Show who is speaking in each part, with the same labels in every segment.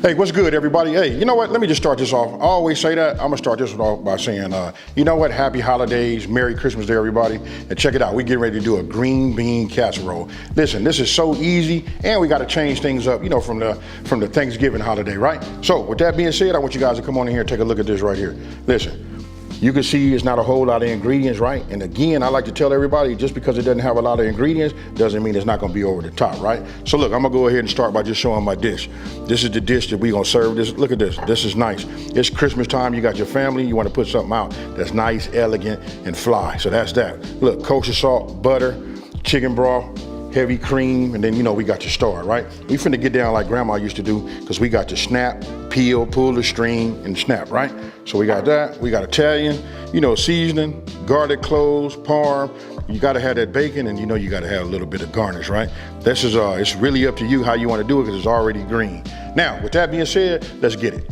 Speaker 1: Hey, what's good, everybody? Hey, you know what? Let me just start this off. I always say that. I'm gonna start this off by saying, you know what? Happy holidays, Merry Christmas to everybody. And check it out, we getting ready to do a green bean casserole. Listen, this is so easy, and we got to change things up, you know, from the Thanksgiving holiday, right? So with that being said, I want you guys to come on in here and take a look at this right here. Listen. You can see it's not a whole lot of ingredients, right? And again, I like to tell everybody, just because it doesn't have a lot of ingredients doesn't mean it's not gonna be over the top, right? So look, I'm gonna go ahead and start by just showing my dish. This is the dish that we're gonna serve this. Look at this, this is nice. It's Christmas time, you got your family, you wanna put something out that's nice, elegant, and fly. So that's that. Look, kosher salt, butter, chicken broth, heavy cream, and then you know we got your star, right? We finna get down like grandma used to do, because we got the snap, peel, pull the string, and snap, right? So we got that, we got Italian, you know, seasoning, garlic cloves, parm. You gotta have that bacon, and you know you gotta have a little bit of garnish, right? This is, it's really up to you how you wanna do it, because it's already green. Now, with that being said, let's get it.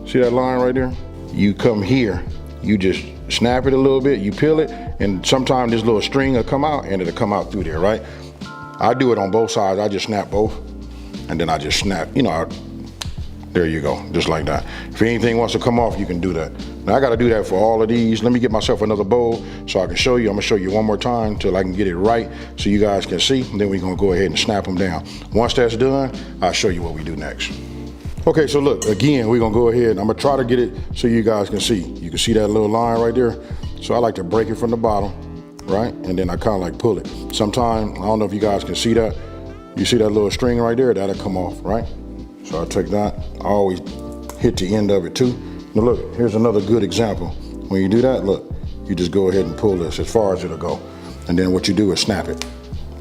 Speaker 1: See that line right there? You come here, you just snap it a little bit, you peel it, and sometimes this little string will come out, and it'll come out through there, right? I do it on both sides. I just snap both, and then I just snap, you know, there you go, just like that. If anything wants to come off, you can do that. Now I gotta do that for all of these. Let me get myself another bowl so I can show you. I'm gonna show you one more time till I can get it right so you guys can see, and then we're gonna go ahead and snap them down. Once that's done, I'll show you what we do next. Okay, so look, again, we're gonna go ahead, and I'm gonna try to get it so you guys can see. You can see that little line right there? So I like to break it from the bottom, right? And then I kind of like pull it. Sometimes, I don't know if you guys can see that. You see that little string right there? That'll come off, right? So I take that. I always hit the end of it too. Now look, here's another good example. When you do that, look, you just go ahead and pull this as far as it'll go. And then what you do is snap it.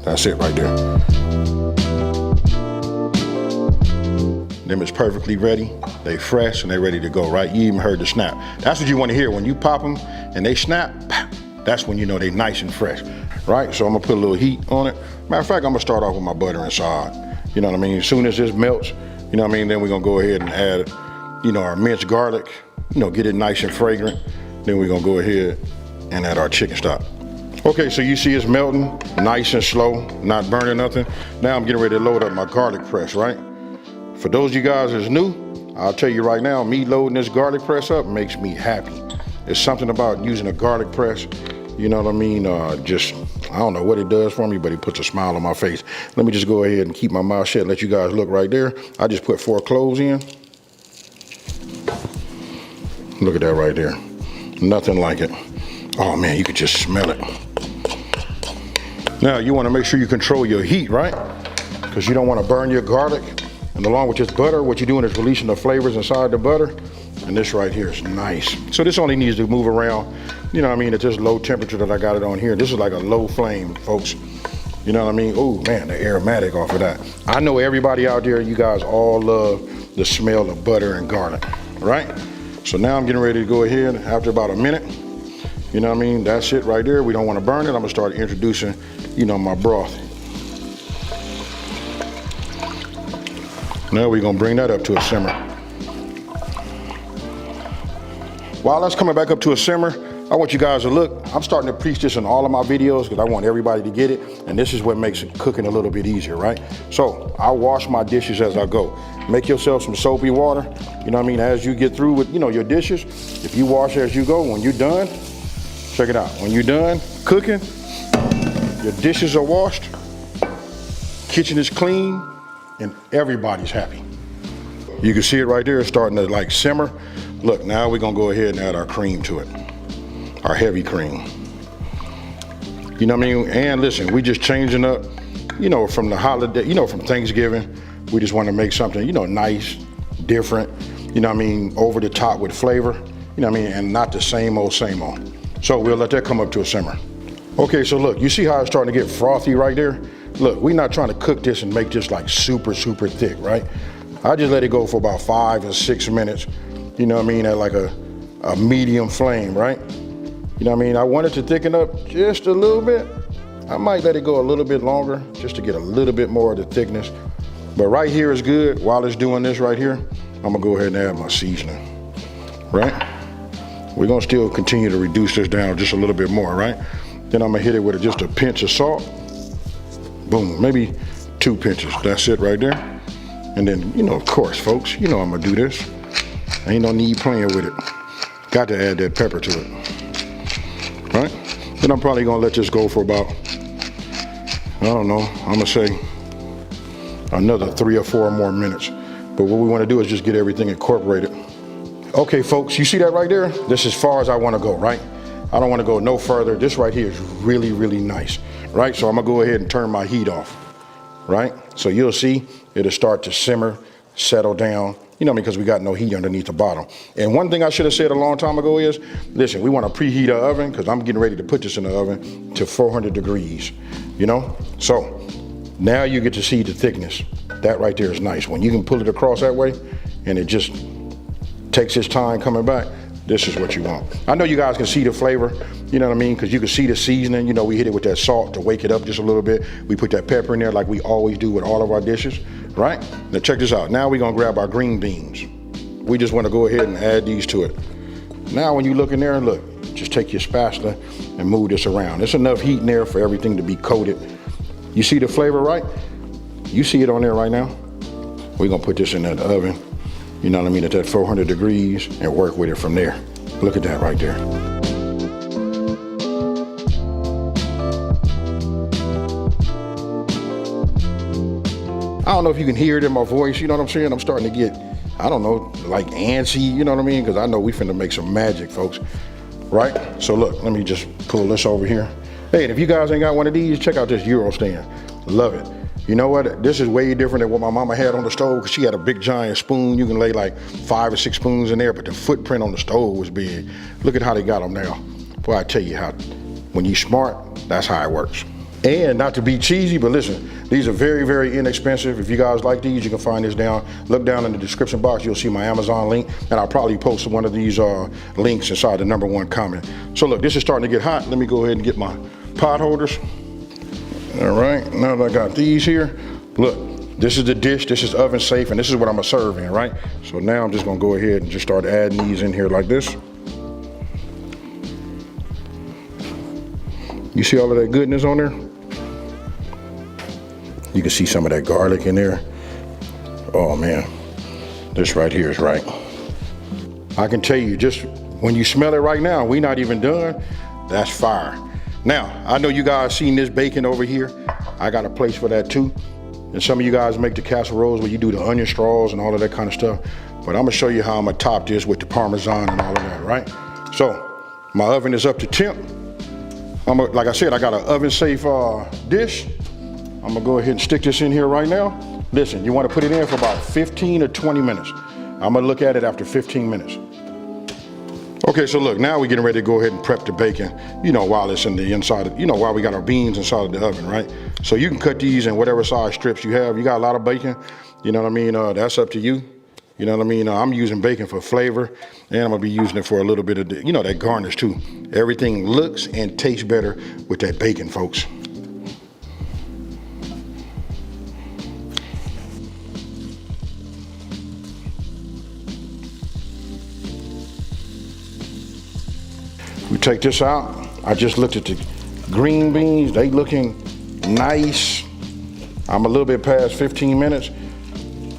Speaker 1: That's it right there. Them is perfectly ready. They fresh and they ready to go, right? You even heard the snap. That's what you want to hear. When you pop them and they snap, that's when you know they nice and fresh, right? So I'm gonna put a little heat on it. Matter of fact, I'm gonna start off with my butter inside. You know what I mean? As soon as this melts, you know what I mean, then we're gonna go ahead and add, you know, our minced garlic, you know, get it nice and fragrant. Then we're gonna go ahead and add our chicken stock. Okay, so you see it's melting, nice and slow, not burning nothing. Now I'm getting ready to load up my garlic press, right? For those of you guys that's new, I'll tell you right now, me loading this garlic press up makes me happy. There's something about using a garlic press, you know what I mean? I don't know what it does for me, but it puts a smile on my face. Let me just go ahead and keep my mouth shut and let you guys look right there. I just put 4 cloves in. Look at that right there. Nothing like it. Oh man, you could just smell it. Now you wanna make sure you control your heat, right? Because you don't wanna burn your garlic. And along with this butter, what you're doing is releasing the flavors inside the butter. And this right here is nice. So this only needs to move around, you know what I mean, at this low temperature that I got it on here. This is like a low flame, folks. You know what I mean? Oh man, the aromatic off of that. I know everybody out there, you guys all love the smell of butter and garlic, right? So now I'm getting ready to go ahead after about a minute. You know what I mean? That's it right there. We don't want to burn it. I'm gonna start introducing, you know, my broth. Now we're gonna bring that up to a simmer. While that's coming back up to a simmer, I want you guys to look. I'm starting to preach this in all of my videos because I want everybody to get it. And this is what makes cooking a little bit easier, right? So I wash my dishes as I go. Make yourself some soapy water. You know what I mean? As you get through with, you know, your dishes, if you wash as you go, when you're done, check it out. When you're done cooking, your dishes are washed, kitchen is clean, and everybody's happy. You can see it right there, it's starting to like simmer. Look, now we're gonna go ahead and add our cream to it, our heavy cream. You know what I mean? And listen, we just changing up, you know, from the holiday, you know, from Thanksgiving. We just want to make something, you know, nice, different, you know what I mean, over the top with flavor, you know what I mean, and not the same old, same old. So we'll let that come up to a simmer. Okay, so look, you see how it's starting to get frothy right there? Look, we're not trying to cook this and make this like super, super thick, right? I just let it go for about 5 or 6 minutes, you know what I mean, at like a medium flame, right? You know what I mean? I want it to thicken up just a little bit. I might let it go a little bit longer just to get a little bit more of the thickness. But right here is good. While it's doing this right here, I'm gonna go ahead and add my seasoning, right? We're gonna still continue to reduce this down just a little bit more, right? Then I'm gonna hit it with just a pinch of salt. Boom, maybe 2 pinches. That's it right there. And then, you know, of course, folks, you know I'm gonna do this. Ain't no need playing with it. Got to add that pepper to it, right? Then I'm probably gonna let this go for about, I don't know, I'm gonna say another 3 or 4 more minutes. But what we wanna do is just get everything incorporated. Okay, folks, you see that right there? This is as far as I wanna go, right? I don't wanna go no further. This right here is really, really nice, right? So I'm gonna go ahead and turn my heat off, right? So you'll see it'll start to simmer, settle down, you know, because we got no heat underneath the bottom. And one thing I should have said a long time ago is, listen, we want to preheat our oven because I'm getting ready to put this in the oven to 400 degrees, you know? So now you get to see the thickness. That right there is nice. When you can pull it across that way and it just takes its time coming back, this is what you want. I know you guys can see the flavor, you know what I mean? Because you can see the seasoning, you know, we hit it with that salt to wake it up just a little bit. We put that pepper in there like we always do with all of our dishes, right? Now check this out. Now we're gonna grab our green beans. We just wanna go ahead and add these to it. Now when you look in there, look, just take your spatula and move this around. There's enough heat in there for everything to be coated. You see the flavor, right? You see it on there right now? We're gonna put this in the oven, you know what I mean, at that 400 degrees and work with it from there. Look at that right there. I don't know if you can hear it in my voice, you know what I'm saying? I'm starting to get, I don't know, like antsy, you know what I mean? Because I know we finna make some magic, folks, right? So look, let me just pull this over here. Hey, and if you guys ain't got one of these, check out this Euro stand. Love it. You know what? This is way different than what my mama had on the stove because she had a big giant spoon. You can lay like 5 or 6 spoons in there, but the footprint on the stove was big. Look at how they got them now. Boy, I tell you how, when you smart, that's how it works. And not to be cheesy, but listen, these are very, very inexpensive. If you guys like these, you can find this down. Look down in the description box, you'll see my Amazon link, and I'll probably post one of these links inside the #1 comment. So look, this is starting to get hot. Let me go ahead and get my pot holders. All right, now that I got these here, look, this is the dish, this is oven safe, and this is what I'm gonna serve in, right? So now I'm just gonna go ahead and just start adding these in here like this. You see all of that goodness on there? You can see some of that garlic in there. Oh man, this right here is right. I can tell you, just when you smell it right now, we're not even done, that's fire. Now, I know you guys seen this bacon over here. I got a place for that too. And some of you guys make the casseroles where you do the onion straws and all of that kind of stuff. But I'm gonna show you how I'm gonna top this with the Parmesan and all of that, right? So, my oven is up to temp. Like I said, I got an oven safe dish. I'm gonna go ahead and stick this in here right now. Listen, you wanna put it in for about 15 or 20 minutes. I'm gonna look at it after 15 minutes. Okay, so look, now we're getting ready to go ahead and prep the bacon, you know, while it's in the inside, you know, while we got our beans inside of the oven, right? So you can cut these in whatever size strips you have. You got a lot of bacon, you know what I mean? That's up to you. You know what I mean? I'm using bacon for flavor, and I'm gonna be using it for a little bit of, you know, that garnish too. Everything looks and tastes better with that bacon, folks. We take this out. I just looked at the green beans. They looking nice. I'm a little bit past 15 minutes.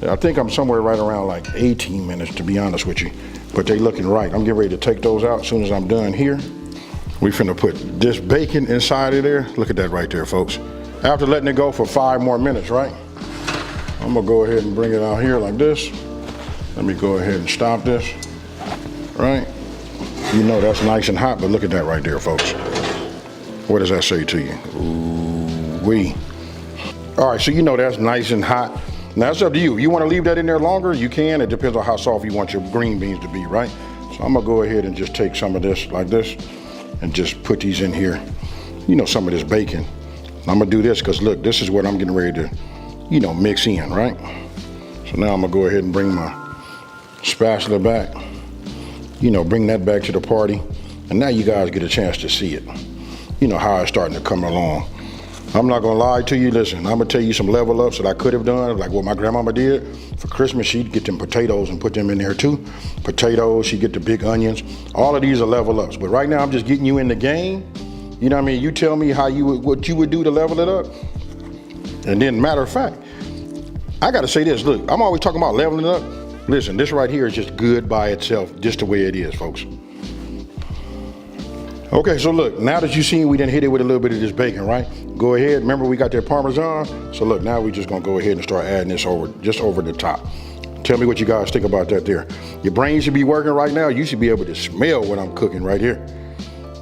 Speaker 1: I think I'm somewhere right around like 18 minutes, to be honest with you. But they looking right. I'm getting ready to take those out as soon as I'm done here. We finna put this bacon inside of there. Look at that right there, folks. After letting it go for 5 more minutes, right? I'm gonna go ahead and bring it out here like this. Let me go ahead and stop this, right? You know that's nice and hot, but look at that right there, folks. What does that say to you? Ooh-wee. All right, so you know that's nice and hot. Now it's up to you. You wanna leave that in there longer, you can. It depends on how soft you want your green beans to be, right? So I'm gonna go ahead and just take some of this like this and just put these in here. You know, some of this bacon. I'm gonna do this because look, this is what I'm getting ready to, you know, mix in, right? So now I'm gonna go ahead and bring my spatula back. You know, bring that back to the party. And now you guys get a chance to see it. You know, how it's starting to come along. I'm not gonna lie to you, listen, I'm gonna tell you some level ups that I could have done, like what my grandmama did. For Christmas, she'd get them potatoes and put them in there too. Potatoes, she'd get the big onions. All of these are level ups. But right now, I'm just getting you in the game. You know what I mean? You tell me how what you would do to level it up. And then, matter of fact, I gotta say this, look, I'm always talking about leveling up. Listen, this right here is just good by itself, just the way it is, folks. Okay, so look, now that you've seen we done hit it with a little bit of this bacon, right? Go ahead, remember we got that Parmesan? So look, now we just gonna go ahead and start adding this just over the top. Tell me what you guys think about that there. Your brain should be working right now. You should be able to smell what I'm cooking right here.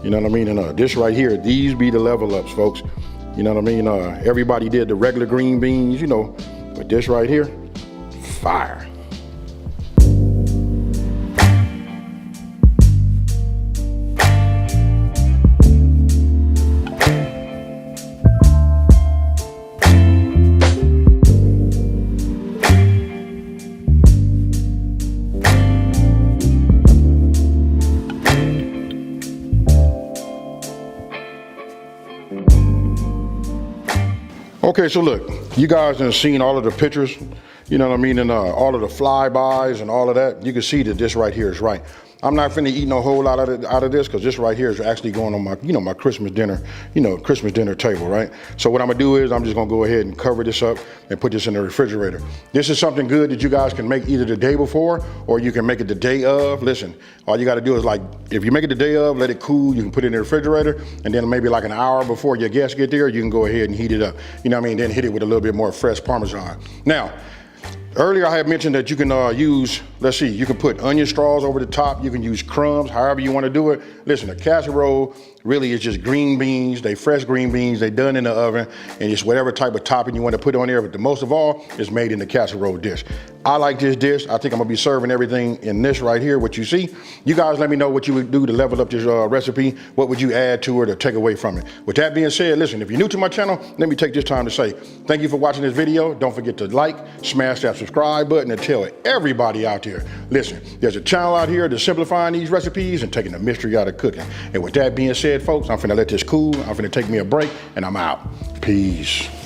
Speaker 1: You know what I mean? And this right here, these be the level ups, folks. You know what I mean? Everybody did the regular green beans, you know, but this right here, fire. Okay, so look, you guys have seen all of the pictures, you know what I mean, and all of the flybys and all of that. You can see that this right here is right. I'm not finna eat no whole lot out of this, because this right here is actually going on my, you know, my Christmas dinner, Christmas dinner table, right? So what I'm gonna do is I'm just gonna go ahead and cover this up and put this in the refrigerator. This is something good that you guys can make either the day before or you can make it the day of. Listen, all you gotta do is, like, if you make it the day of, let it cool, you can put it in the refrigerator, and then maybe like an hour before your guests get there, you can go ahead and heat it up. You know what I mean? Then hit it with a little bit more fresh Parmesan. Now, earlier I had mentioned that you can use, let's see, you can put onion straws over the top, you can use crumbs, however you want to do it. Listen, a casserole really is just green beans, they fresh green beans, they done in the oven, and it's whatever type of topping you want to put on there, but the most of all is made in the casserole dish. I like this dish. I think I'm gonna be serving everything in this right here, what you see. You guys let me know what you would do to level up this recipe. What would you add to it or take away from it? With that being said, listen, if you're new to my channel, let me take this time to say thank you for watching this video. Don't forget to like, smash that subscribe button, and tell everybody out there, listen, there's a channel out here that's simplifying these recipes and taking the mystery out of cooking. And with that being said, folks, I'm finna let this cool. I'm finna take me a break, and I'm out. Peace.